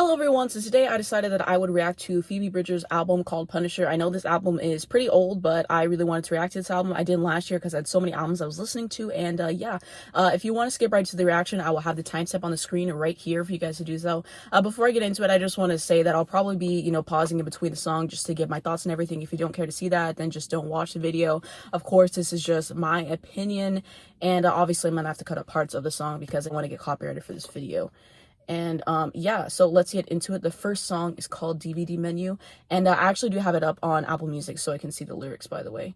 Hello everyone, so today I decided that I would react to Phoebe Bridgers' album called Punisher. I know this album is pretty old, but I really wanted to react to this album. I did last year because I had so many albums I was listening to, and if you want to skip right to the reaction, I will have the timestamp on the screen right here for you guys to do so. Before I get into it, I just want to say that I'll probably be, pausing in between the song just to give my thoughts and everything. If you don't care to see that, then just don't watch the video. Of course, this is just my opinion, and obviously I'm gonna have to cut up parts of the song because I want to get copyrighted for this video. And so let's get into it. The first song is called DVD Menu, and I actually do have it up on Apple Music so I can see the lyrics, by the way.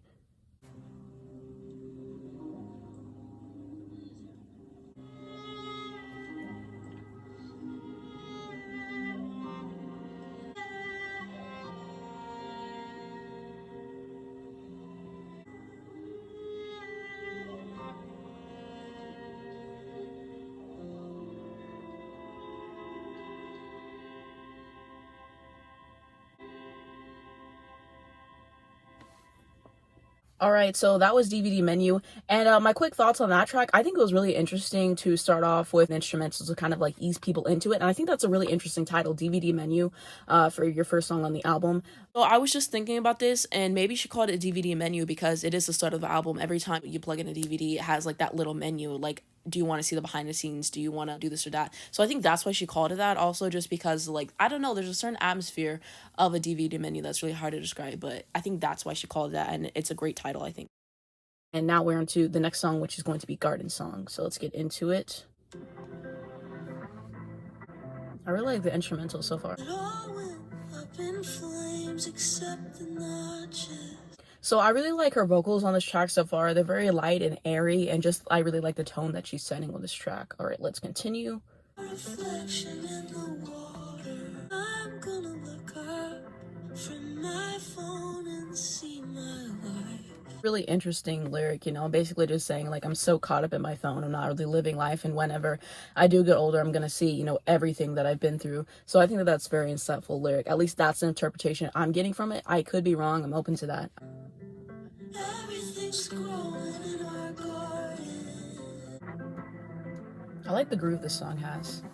All right, so that was DVD Menu, and my quick thoughts on that track. I think it was really interesting to start off with instrumentals to kind of like ease people into it, and I think that's a really interesting title, DVD Menu, for your first song on the album. So I was just thinking about this, and maybe you should call it a DVD Menu because it is the start of the album. Every time you plug in a DVD, it has like that little menu, like, do you want to see the behind the scenes? Do you want to do this or that? So I think that's why she called it that. Also, just because, like, I don't know, there's a certain atmosphere of a DVD menu that's really hard to describe, but I think that's why she called it that, and it's a great title, I think. And now we're on to the next song, which is going to be Garden Song. So let's get into it. I really like the instrumental so far. So I really like her vocals on this track so far. They're very light and airy, and just I really like the tone that she's setting with this track. All right, let's continue. Reflection in the water. I'm gonna look up from my phone and see my life. Really interesting lyric, basically just saying like I'm so caught up in my phone, I'm not really living life, and whenever I do get older I'm gonna see everything that I've been through. So I think that that's very insightful lyric. At least that's the interpretation I'm getting from it. I could be wrong, I'm open to that. Everything's growing in our garden. I like the groove this song has.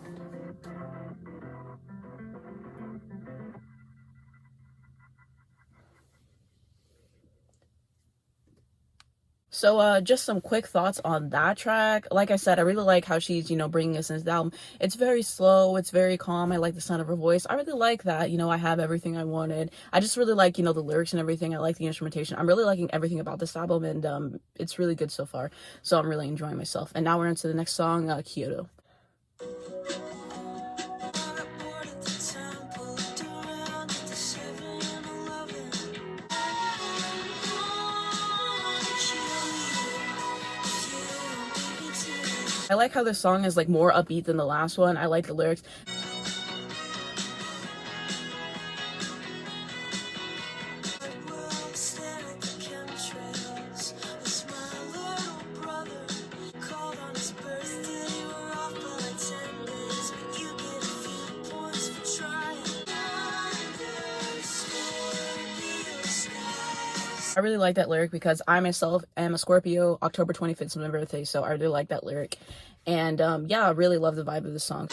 So just some quick thoughts on that track. Like I said, I really like how she's, bringing us into the album. It's very slow. It's very calm. I like the sound of her voice. I really like that. I have everything I wanted. I just really like, the lyrics and everything. I like the instrumentation. I'm really liking everything about this album, and it's really good so far. So I'm really enjoying myself. And now we're into the next song, Kyoto. I like how this song is like more upbeat than the last one. I like the lyrics. I really like that lyric because I myself am a Scorpio. October 25th is my birthday, so I really like that lyric. And yeah, I really love the vibe of the song.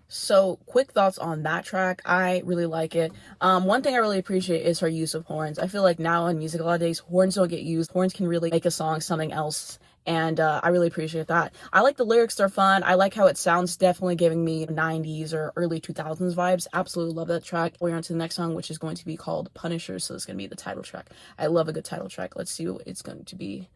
So quick thoughts on that track. I really like it. One thing I really appreciate is her use of horns. I feel like now in music a lot of days horns don't get used. Horns can really make a song something else, and I really appreciate that. I like the lyrics, they're fun. I like how it sounds, definitely giving me 90s or early 2000s vibes. Absolutely love that track. We're on to the next song, which is going to be called Punisher, so it's going to be the title track. I love a good title track. Let's see what it's going to be.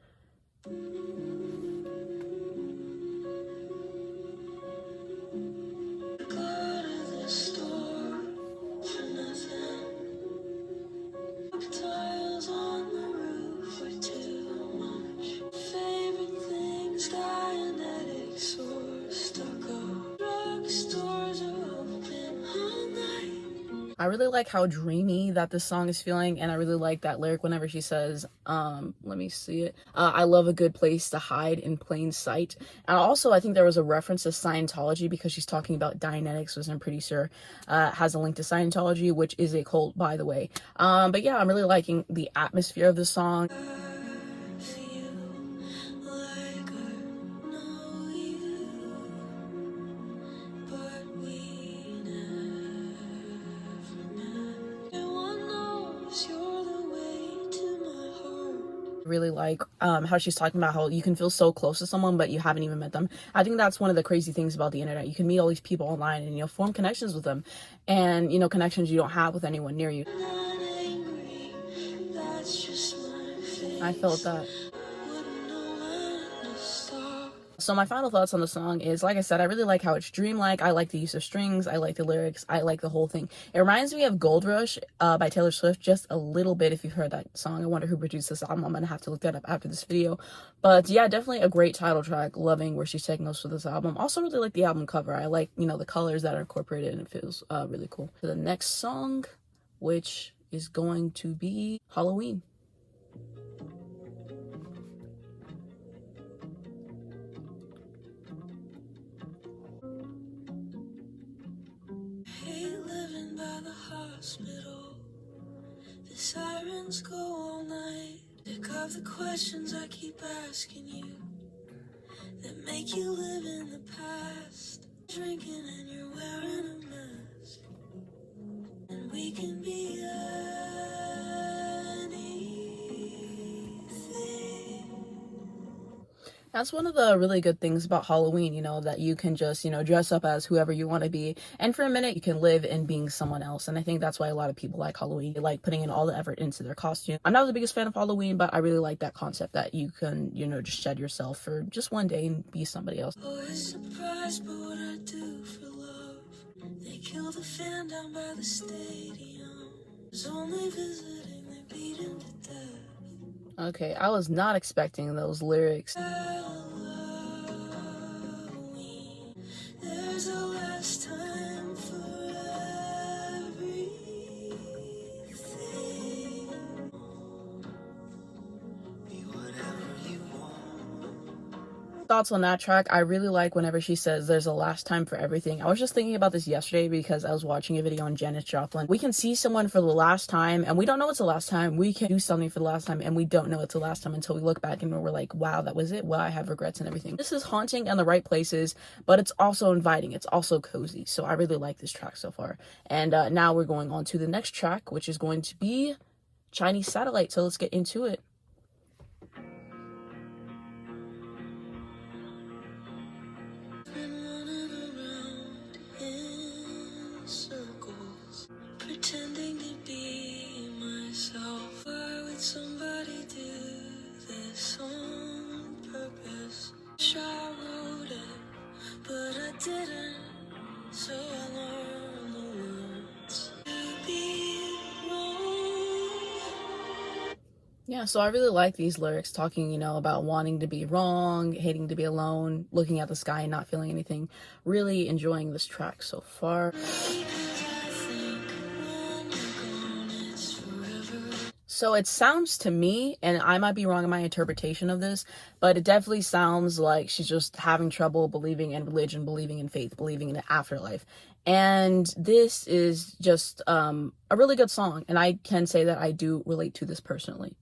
I really like how dreamy that this song is feeling, and I really like that lyric whenever she says, let me see it, I love a good place to hide in plain sight. And also, I think there was a reference to Scientology because she's talking about Dianetics, which I'm pretty sure has a link to Scientology, which is a cult, by the way. But yeah, I'm really liking the atmosphere of the song. Really like how she's talking about how you can feel so close to someone but you haven't even met them. I think that's one of the crazy things about the internet. You can meet all these people online and, you know, form connections with them, and, you know, connections you don't have with anyone near you. I felt that. So my final thoughts on the song is, like I said, I really like how it's dreamlike. I like the use of strings. I like the lyrics. I like the whole thing. It reminds me of Gold Rush by Taylor Swift just a little bit, if you've heard that song. I wonder who produced this album. I'm going to have to look that up after this video. But yeah, definitely a great title track. Loving where she's taking us for this album. Also really like the album cover. I like, you know, the colors that are incorporated, and it feels really cool. So the next song, which is going to be Halloween. Hospital. The sirens go all night. Pick up the questions I keep asking you that make you live in the past. Drinking and you're wearing a mask, and we can be anything. That's one of the really good things about Halloween, you know, that you can just, you know, dress up as whoever you want to be. And for a minute, you can live in being someone else. And I think that's why a lot of people like Halloween. They like putting in all the effort into their costume. I'm not the biggest fan of Halloween, but I really like that concept that you can, you know, just shed yourself for just one day and be somebody else. Always surprised by what I do for love. They killed a fan down by the stadium. Was only visiting, they beat him to death. Okay, I was not expecting those lyrics. There's a last time for everything. Be whatever you want. Thoughts on that track, I really like whenever she says there's a last time for everything. I was just thinking about this yesterday because I was watching a video on Janis Joplin. We can see someone for the last time and we don't know it's the last time. We can do something for the last time and we don't know it's the last time until we look back and we're like, wow, that was it. Well, I have regrets and everything. This is haunting in the right places, but it's also inviting. It's also cozy. So I really like this track so far. And now we're going on to the next track, which is going to be Chinese Satellite. So let's get into it. Pretending to be myself. Why would somebody do this on purpose? I wrote it, but I didn't. So I learned the words to be wrong. Yeah, so I really like these lyrics talking, you know, about wanting to be wrong, hating to be alone, looking at the sky and not feeling anything. Really enjoying this track so far. So it sounds to me, and I might be wrong in my interpretation of this, but it definitely sounds like she's just having trouble believing in religion, believing in faith, believing in the afterlife. And this is just a really good song, and I can say that I do relate to this personally.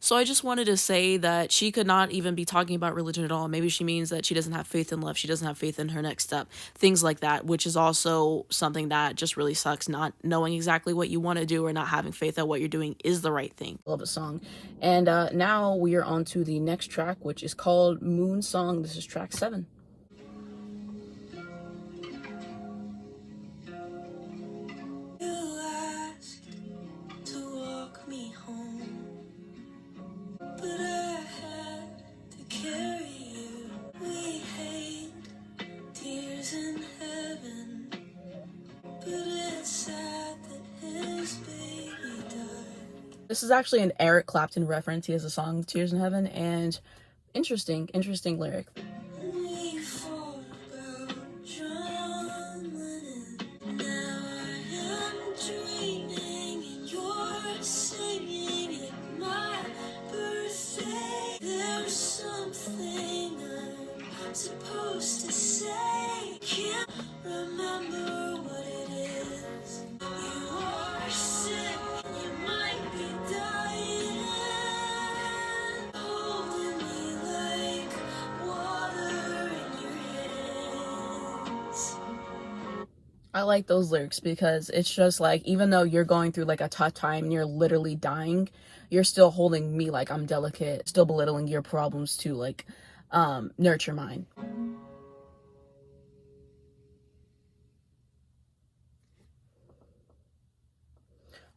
So I just wanted to say that she could not even be talking about religion at all. Maybe she means that she doesn't have faith in love. She doesn't have faith in her next step. Things like that, which is also something that just really sucks. Not knowing exactly what you want to do or not having faith that what you're doing is the right thing. Love the song. And now we are on to the next track, which is called Moon Song. This is track 7. This is actually an Eric Clapton reference. He has a song, Tears in Heaven, and interesting lyric. Supposed to say, can't remember what it is. You are sick, you might be dying, holding me like water in your hands. I like those lyrics because it's just like, even though you're going through like a tough time and you're literally dying, you're still holding me like I'm delicate, still belittling your problems to like nurture mine.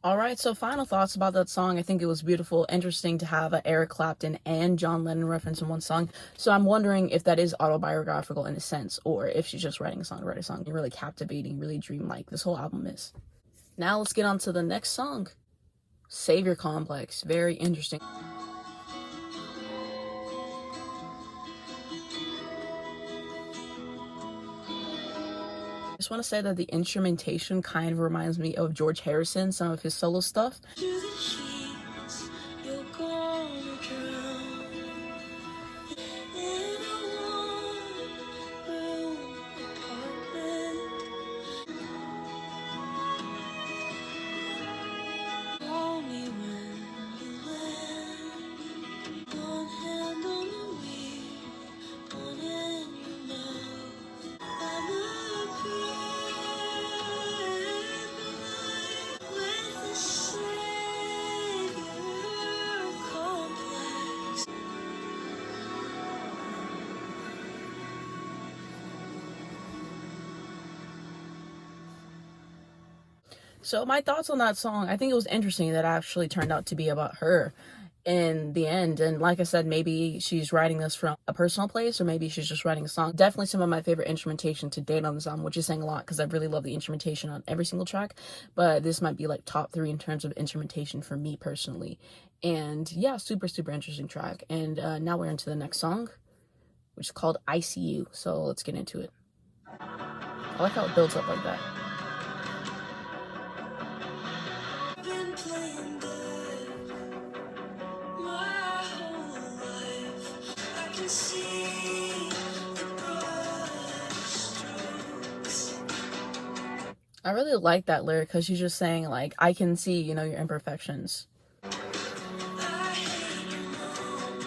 All right, so final thoughts about that song. I think it was beautiful, interesting to have Eric Clapton and John Lennon reference in one song. So I'm wondering if that is autobiographical in a sense, or if she's just writing a song to write a song. Really captivating, really dreamlike. This whole album is. Now let's get on to the next song, Savior Complex. Very interesting. I just want to say that the instrumentation kind of reminds me of George Harrison, some of his solo stuff. Through the sheets, you're gonna drown in a one-room apartment. Call me when you land. One hand on the wheel, one in your mouth. I'm a private with the savior complex. So my thoughts on that song, I think it was interesting that it actually turned out to be about her in the end. And like I said, maybe she's writing this from a personal place, or maybe she's just writing a song. Definitely some of my favorite instrumentation to date on this album, which is saying a lot because I really love the instrumentation on every single track. But this might be like top 3 in terms of instrumentation for me personally. And yeah, super, super interesting track. And now we're into the next song, which is called ICU. So let's get into it. I like how it builds up like that. Been playing dead my whole life. I can see the broad strokes. I really like that lyric because she's just saying like, I can see, your imperfections. I hate your mom.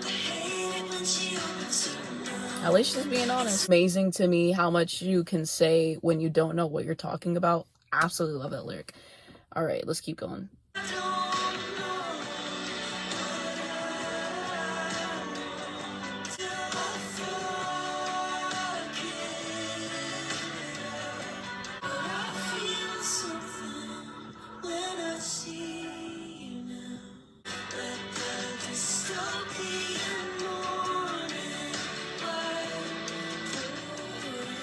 I hate it when she opens her mouth. At least she's being honest. Amazing to me how much you can say when you don't know what you're talking about. Absolutely love that lyric. All right, let's keep going. I don't know till I fuck it. But I feel something when I see you now. Let the dystopian morning light through.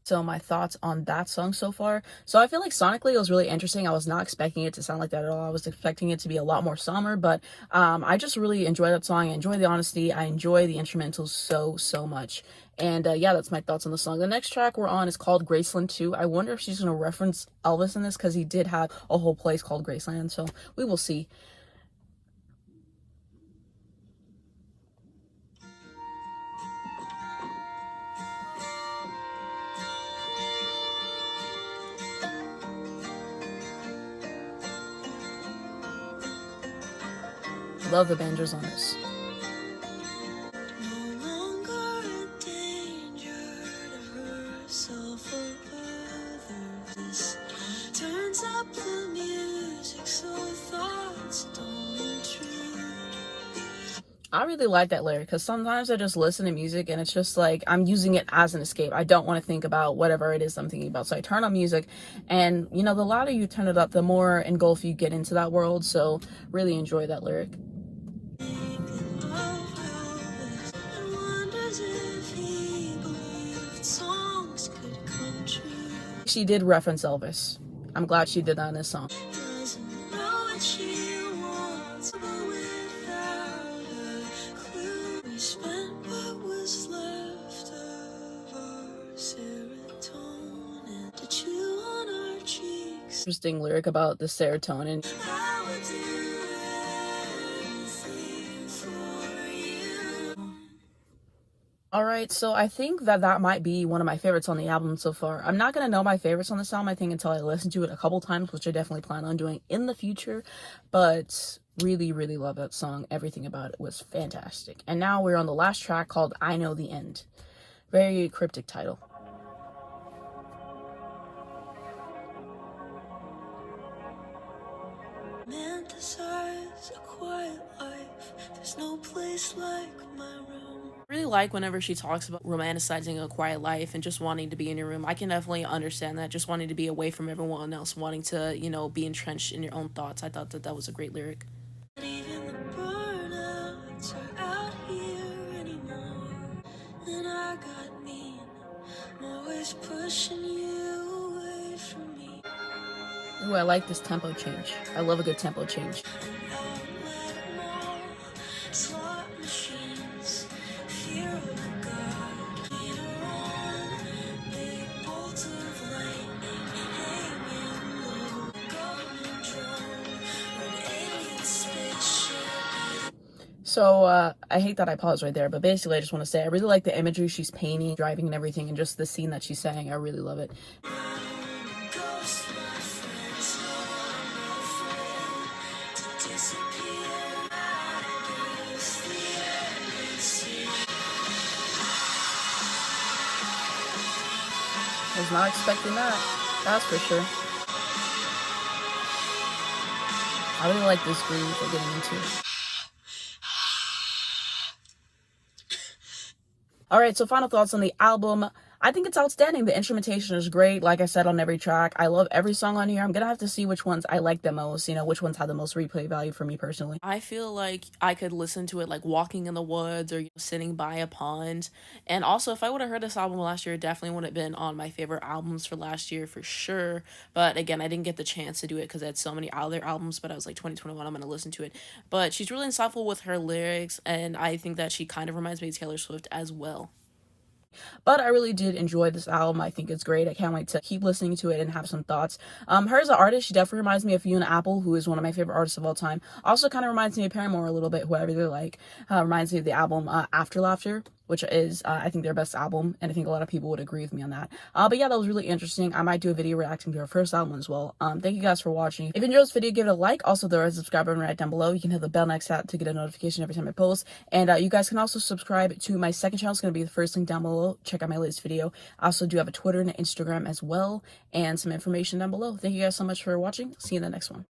So my thoughts on that song so far. So I feel like sonically it was really interesting. I was not expecting it to sound like that at all. I was expecting it to be a lot more somber, but I just really enjoy that song. I enjoy the honesty. I enjoy the instrumentals so much. And yeah, that's my thoughts on the song. The next track we're on is called Graceland Too. I wonder if she's going to reference Elvis in this because he did have a whole place called Graceland. So we will see. Love the banjos on this. No longer a danger to herself or others. Turns up the music so thoughts don't intrude. I really like that lyric because sometimes I just listen to music and it's just like I'm using it as an escape. I don't want to think about whatever it is I'm thinking about. So I turn on music and, the louder you turn it up, the more engulfed you get into that world. So really enjoy that lyric. Thinking of Elvis and wonders if he believed songs could come true. She did reference Elvis. I'm glad she did that in this song. Doesn't know what she wants, but without a clue, we spent what was left of our serotonin to chew on our cheeks. Interesting lyric about the serotonin. I would do anything for you. All right, so I think that might be one of my favorites on the album so far. I'm not gonna know my favorites on this album, I think, until I listen to it a couple times, which I definitely plan on doing in the future. But really, really love that song. Everything about it was fantastic. And now we're on the last track called I Know the End. Very cryptic title. Man desires a quiet life. There's no place like my room. I really like whenever she talks about romanticizing a quiet life and just wanting to be in your room. I can definitely understand that, just wanting to be away from everyone else, wanting to, be entrenched in your own thoughts. I thought that that was a great lyric. Even the burnouts are out here anymore. And I got mean, I'm always pushing you away from me. Ooh, I like this tempo change. I love a good tempo change. Slot machines, fear of God, meter on, big bolts of lightning hanging low, government drone, an alien spaceship. So, I hate that I paused right there, but basically I just want to say I really like the imagery she's painting, driving and everything, and just the scene that she's saying. I really love it. Ghost, my friends, no, I'm afraid to disappear. I guess the end is here. Was not expecting that. That's for sure. I really like this groove we're getting into. Alright, so final thoughts on the album. I think it's outstanding. The instrumentation is great, like I said, on every track. I love every song on here. I'm gonna have to see which ones I like the most, which ones have the most replay value for me personally. I feel like I could listen to it like walking in the woods or sitting by a pond. And also, if I would have heard this album last year, it definitely would have been on my favorite albums for last year for sure. But again, I didn't get the chance to do it because I had so many other albums, but I was like 2021, I'm gonna listen to it. But she's really insightful with her lyrics, and I think that she kind of reminds me of Taylor Swift as well. But I really did enjoy this album. I think it's great. I can't wait to keep listening to it and have some thoughts. Her as an artist, she definitely reminds me of Fiona Apple, who is one of my favorite artists of all time. Also kind of reminds me of Paramore a little bit, who I really like. Reminds me of the album After Laughter, which is, I think, their best album, and I think a lot of people would agree with me on that. But yeah, that was really interesting. I might do a video reacting to her first album as well. Thank you guys for watching. If you enjoyed this video, give it a like. Also, there is a subscribe button right down below. You can hit the bell next to that to get a notification every time I post. And you guys can also subscribe to my second channel. It's going to be the first link down below. Check out my latest video. I also do have a Twitter and an Instagram as well, and some information down below. Thank you guys so much for watching. See you in the next one.